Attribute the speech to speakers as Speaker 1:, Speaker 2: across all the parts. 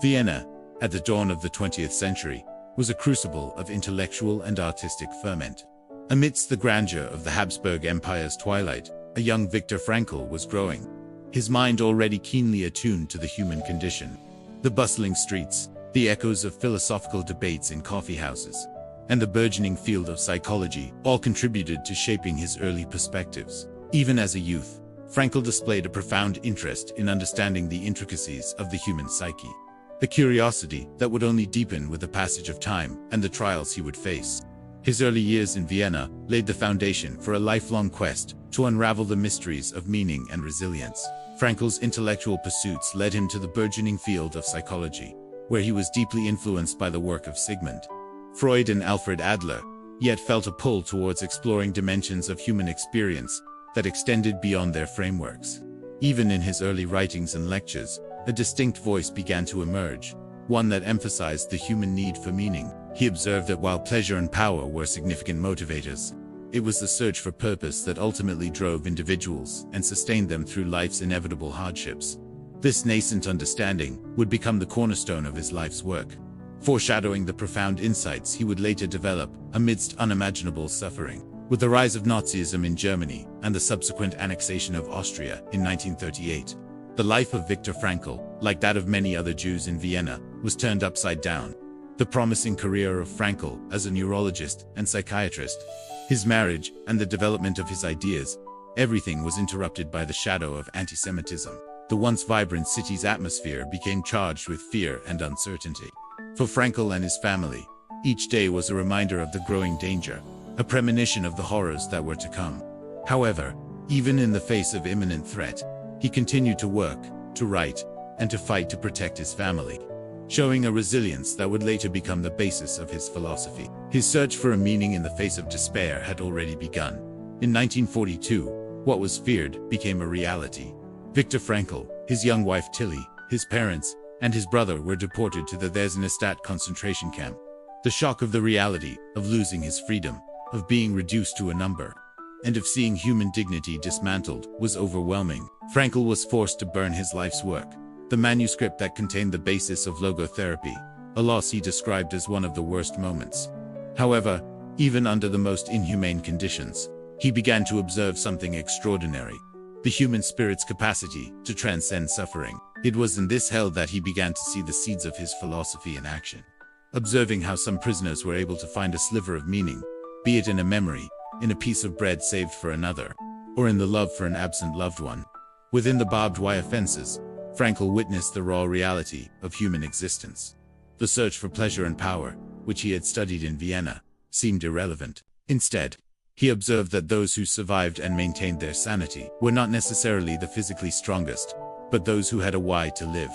Speaker 1: Vienna, at the dawn of the 20th century, was a crucible of intellectual and artistic ferment. Amidst the grandeur of the Habsburg Empire's twilight, a young Viktor Frankl was growing, his mind already keenly attuned to the human condition. The bustling streets, the echoes of philosophical debates in coffeehouses, and the burgeoning field of psychology all contributed to shaping his early perspectives. Even as a youth, Frankl displayed a profound interest in understanding the intricacies of the human psyche, a curiosity that would only deepen with the passage of time and the trials he would face. His early years in Vienna laid the foundation for a lifelong quest to unravel the mysteries of meaning and resilience. Frankl's intellectual pursuits led him to the burgeoning field of psychology, where he was deeply influenced by the work of Sigmund Freud and Alfred Adler, yet felt a pull towards exploring dimensions of human experience that extended beyond their frameworks. Even in his early writings and lectures, a distinct voice began to emerge, one that emphasized the human need for meaning. He observed that while pleasure and power were significant motivators, it was the search for purpose that ultimately drove individuals and sustained them through life's inevitable hardships. This nascent understanding would become the cornerstone of his life's work, foreshadowing the profound insights he would later develop amidst unimaginable suffering. With the rise of Nazism in Germany and the subsequent annexation of Austria in 1938, the life of Viktor Frankl, like that of many other Jews in Vienna, was turned upside down. The promising career of Frankl as a neurologist and psychiatrist, his marriage, and the development of his ideas, everything was interrupted by the shadow of anti-Semitism. The once vibrant city's atmosphere became charged with fear and uncertainty. For Frankl and his family, each day was a reminder of the growing danger, a premonition of the horrors that were to come. However, even in the face of imminent threat, he continued to work, to write, and to fight to protect his family, showing a resilience that would later become the basis of his philosophy. His search for a meaning in the face of despair had already begun. In 1942, what was feared became a reality. Viktor Frankl, his young wife Tilly, his parents, and his brother were deported to the Theresienstadt concentration camp. The shock of the reality of losing his freedom, of being reduced to a number, and of seeing human dignity dismantled was overwhelming. Frankl was forced to burn his life's work, the manuscript that contained the basis of logotherapy, a loss he described as one of the worst moments. However, even under the most inhumane conditions, he began to observe something extraordinary: the human spirit's capacity to transcend suffering. It was in this hell that he began to see the seeds of his philosophy in action, observing how some prisoners were able to find a sliver of meaning, be it in a memory, in a piece of bread saved for another, or in the love for an absent loved one. Within the barbed wire fences, Frankl witnessed the raw reality of human existence. The search for pleasure and power, which he had studied in Vienna, seemed irrelevant. Instead, he observed that those who survived and maintained their sanity were not necessarily the physically strongest, but those who had a why to live.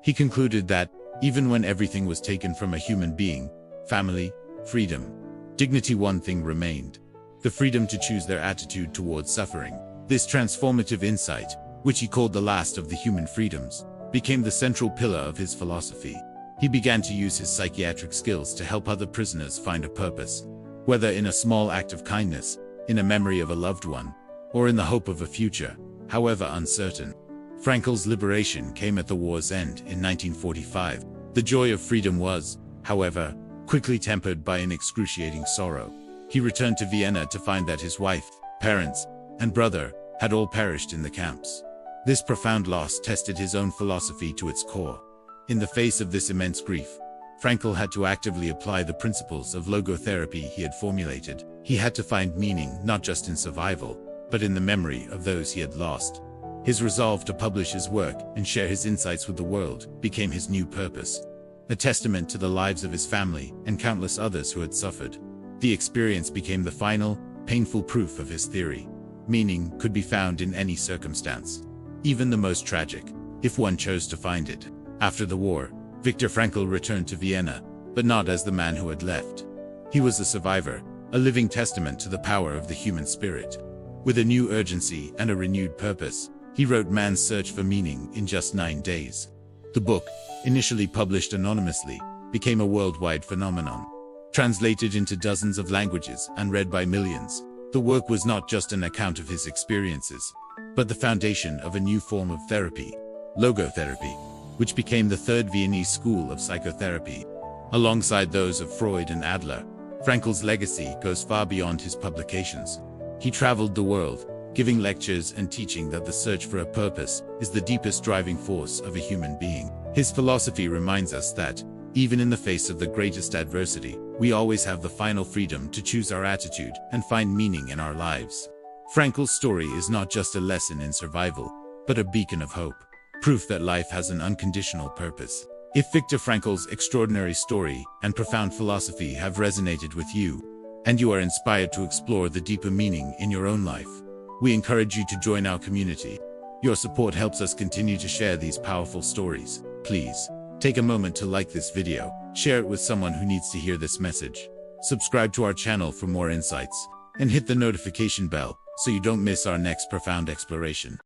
Speaker 1: He concluded that, even when everything was taken from a human being, family, freedom, dignity, one thing remained: the freedom to choose their attitude towards suffering. This transformative insight, which he called the last of the human freedoms, became the central pillar of his philosophy. He began to use his psychiatric skills to help other prisoners find a purpose, whether in a small act of kindness, in a memory of a loved one, or in the hope of a future, however uncertain. Frankl's liberation came at the war's end in 1945. The joy of freedom was, however, quickly tempered by an excruciating sorrow. He returned to Vienna to find that his wife, parents, and brother had all perished in the camps. This profound loss tested his own philosophy to its core. In the face of this immense grief, Frankl had to actively apply the principles of logotherapy he had formulated. He had to find meaning not just in survival, but in the memory of those he had lost. His resolve to publish his work and share his insights with the world became his new purpose, a testament to the lives of his family and countless others who had suffered. The experience became the final, painful proof of his theory. Meaning could be found in any circumstance, even the most tragic, if one chose to find it. After the war, Viktor Frankl returned to Vienna, but not as the man who had left. He was a survivor, a living testament to the power of the human spirit. With a new urgency and a renewed purpose, he wrote Man's Search for Meaning in just 9 days. The book, initially published anonymously, became a worldwide phenomenon. Translated into dozens of languages and read by millions, the work was not just an account of his experiences, but the foundation of a new form of therapy, logotherapy. which became the third Viennese school of psychotherapy. Alongside those of Freud and Adler, Frankl's legacy goes far beyond his publications. He traveled the world, giving lectures and teaching that the search for a purpose is the deepest driving force of a human being. His philosophy reminds us that, even in the face of the greatest adversity, we always have the final freedom to choose our attitude and find meaning in our lives. Frankl's story is not just a lesson in survival, but a beacon of hope, proof that life has an unconditional purpose. If Viktor Frankl's extraordinary story and profound philosophy have resonated with you, and you are inspired to explore the deeper meaning in your own life, we encourage you to join our community. Your support helps us continue to share these powerful stories. Please, take a moment to like this video, share it with someone who needs to hear this message. Subscribe to our channel for more insights, and hit the notification bell so you don't miss our next profound exploration.